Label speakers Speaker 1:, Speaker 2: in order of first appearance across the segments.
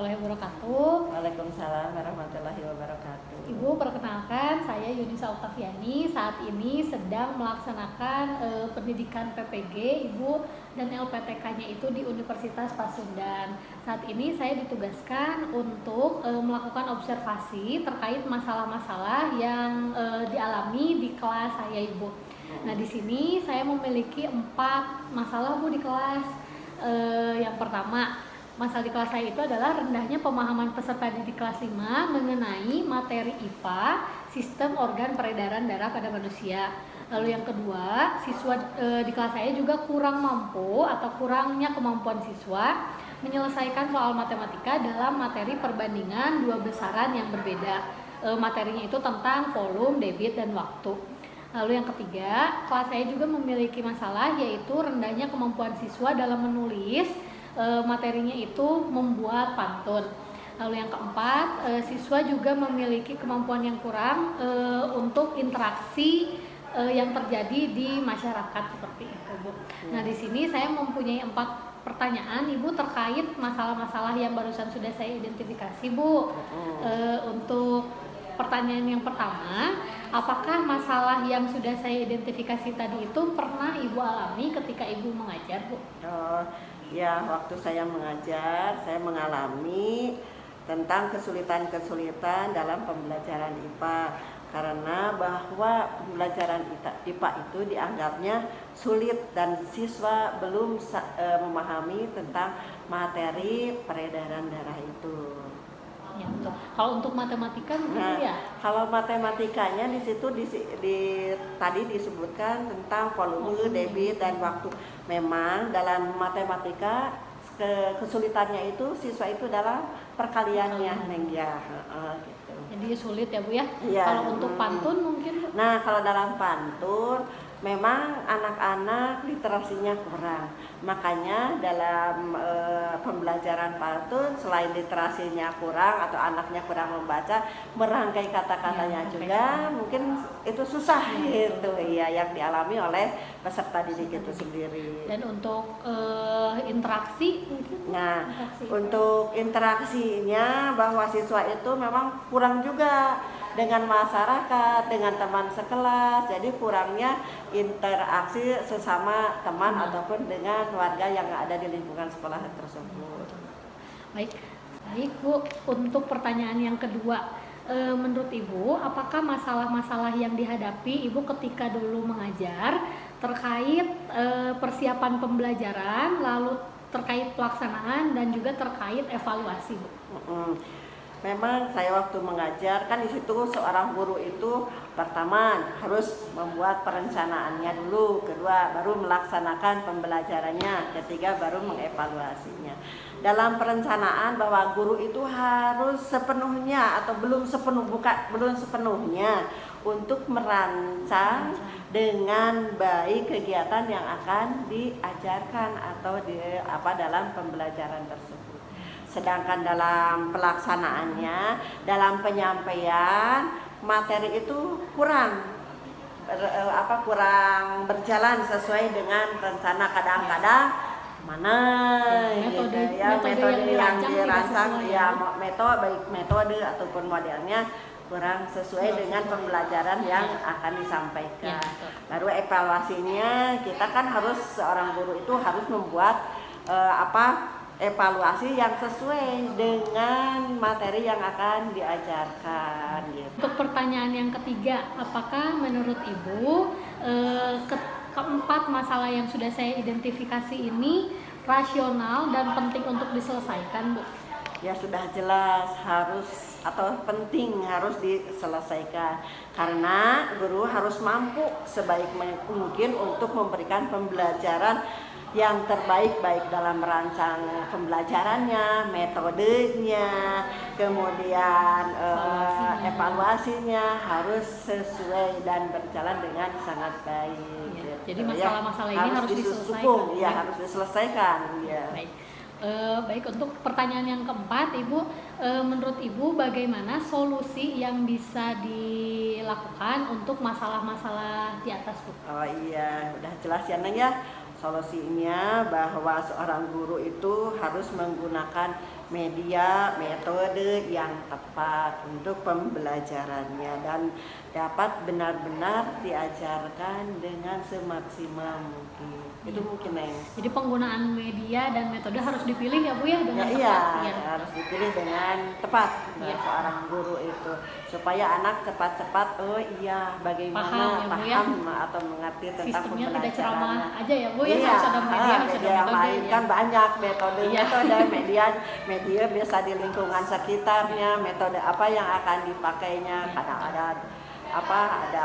Speaker 1: warahmatullahi wabarakatuh.
Speaker 2: Waalaikumsalam warahmatullahi wabarakatuh.
Speaker 1: Ibu, perkenalkan saya Yunisa Oktaviani. Saat ini sedang melaksanakan pendidikan PPG Ibu dan LPTK-nya itu di Universitas Pasundan. Saat ini saya ditugaskan untuk melakukan observasi terkait masalah-masalah yang dialami di kelas saya Ibu. Nah, di sini saya memiliki 4 masalah Bu di kelas. Yang pertama, masalah di kelas saya itu adalah rendahnya pemahaman peserta didik kelas 5 mengenai materi IPA, sistem organ peredaran darah pada manusia. Lalu yang kedua, siswa di kelas saya juga kurang mampu atau kurangnya kemampuan siswa menyelesaikan soal matematika dalam materi perbandingan dua besaran yang berbeda. Materinya itu tentang volume, debit, dan waktu. Lalu yang ketiga, kelas saya juga memiliki masalah yaitu rendahnya kemampuan siswa dalam menulis, materinya itu membuat pantun. Lalu yang keempat, siswa juga memiliki kemampuan yang kurang untuk interaksi yang terjadi di masyarakat seperti itu, Bu. Nah, di sini saya mempunyai 4 pertanyaan Ibu terkait masalah-masalah yang barusan sudah saya identifikasi, Bu. Untuk pertanyaan yang pertama, apakah masalah yang sudah saya identifikasi tadi itu pernah Ibu alami ketika Ibu mengajar, Bu?
Speaker 2: Ya, waktu saya mengajar, saya mengalami tentang kesulitan-kesulitan dalam pembelajaran IPA. Karena bahwa pembelajaran IPA itu dianggapnya sulit dan siswa belum memahami tentang materi peredaran darah itu.
Speaker 1: Ya, betul. Kalau untuk matematika mungkin ya?
Speaker 2: Kalau matematikanya di situ tadi disebutkan tentang volume, debit, dan waktu. Memang dalam matematika kesulitannya itu siswa itu dalam perkaliannya, Neng ya. Gitu.
Speaker 1: Jadi sulit ya, Bu ya?
Speaker 2: Ya.
Speaker 1: Kalau untuk pantun mungkin, Bu?
Speaker 2: Nah, kalau dalam pantun memang anak-anak literasinya kurang. Makanya dalam pembelajaran pantun selain literasinya kurang atau anaknya kurang membaca, merangkai kata-katanya juga mungkin itu susah gitu ya, yang dialami oleh peserta didik itu sendiri.
Speaker 1: Dan untuk interaksi mungkin?
Speaker 2: Nah, untuk interaksinya bahwa siswa itu memang kurang juga dengan masyarakat, dengan teman sekelas. Jadi kurangnya interaksi sesama teman ataupun dengan warga yang ada di lingkungan sekolah tersebut.
Speaker 1: Baik Bu. Untuk pertanyaan yang kedua, menurut Ibu, apakah masalah-masalah yang dihadapi Ibu ketika dulu mengajar terkait persiapan pembelajaran, lalu terkait pelaksanaan dan juga terkait evaluasi, Bu?
Speaker 2: Memang saya waktu mengajar kan di situ seorang guru itu pertama harus membuat perencanaannya dulu, kedua baru melaksanakan pembelajarannya, ketiga baru mengevaluasinya. Dalam perencanaan bahwa guru itu harus sepenuhnya atau belum sepenuhnya untuk merancang dengan baik kegiatan yang akan diajarkan atau dalam pembelajaran tersebut. Sedangkan dalam pelaksanaannya, dalam penyampaian materi itu kurang berjalan sesuai dengan rencana. Kadang-kadang metode yang dirancang ya, metode ataupun modelnya kurang sesuai dengan pembelajaran yang akan disampaikan. Baru evaluasinya kita kan seorang guru itu harus membuat evaluasi yang sesuai dengan materi yang akan diajarkan gitu.
Speaker 1: Untuk pertanyaan yang ketiga, apakah menurut Ibu keempat masalah yang sudah saya identifikasi ini rasional dan penting untuk diselesaikan, Bu?
Speaker 2: Ya, sudah jelas penting harus diselesaikan karena guru harus mampu sebaik mungkin untuk memberikan pembelajaran yang terbaik, baik dalam merancang pembelajarannya, metodenya, kemudian evaluasinya harus sesuai dan berjalan dengan sangat baik.
Speaker 1: Ya, jadi masalah-masalah ini harus diselesaikan.
Speaker 2: Ya, harus diselesaikan. Ya.
Speaker 1: Baik, untuk pertanyaan yang keempat, Ibu, menurut Ibu bagaimana solusi yang bisa dilakukan untuk masalah-masalah di atas, Bu?
Speaker 2: Oh iya, udah jelas ya Neng ya. Solusinya bahwa seorang guru itu harus menggunakan metode yang tepat untuk pembelajarannya dan dapat benar-benar diajarkan dengan semaksimal mungkin. Itu mungkin Neng.
Speaker 1: Jadi penggunaan media dan metode harus dipilih ya Bu ya dengan
Speaker 2: Iya,
Speaker 1: tepat. Iya.
Speaker 2: harus dipilih dengan tepat
Speaker 1: Iya.
Speaker 2: seorang guru itu supaya anak cepat-cepat bagaimana
Speaker 1: Paham ya, Bu, ya.
Speaker 2: atau mengerti tentang
Speaker 1: Sistemnya tidak ceramah
Speaker 2: pembelajarannya.
Speaker 1: aja ya Bu ya,
Speaker 2: Iya,
Speaker 1: harus ada media, harus ada
Speaker 2: media yang
Speaker 1: metode
Speaker 2: lain
Speaker 1: ya.
Speaker 2: kan banyak metode
Speaker 1: Iya.
Speaker 2: media biasa di lingkungan sekitarnya, metode apa yang akan dipakainya,
Speaker 1: Iya.
Speaker 2: kadang ada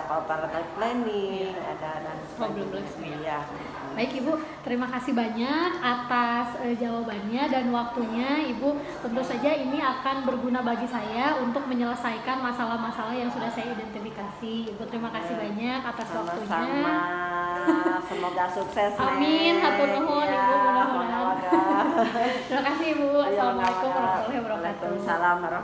Speaker 2: cooperative planning, ada dan
Speaker 1: Problem
Speaker 2: sebagainya.
Speaker 1: ya.
Speaker 2: Iya.
Speaker 1: Baik Ibu, terima kasih banyak atas jawabannya dan waktunya. Ibu, tentu saja ini akan berguna bagi saya untuk menyelesaikan masalah-masalah yang sudah saya identifikasi. Ibu, terima kasih banyak atas waktunya.
Speaker 2: Sama-sama. Semoga sukses.
Speaker 1: Amin, hatur nuhun Ibu, mudah-mudahan.
Speaker 2: Moga-moga.
Speaker 1: Terima kasih Ibu. Assalamualaikum warahmatullahi wabarakatuh.
Speaker 2: Waalaikumsalam warahmatullahi wabarakatuh.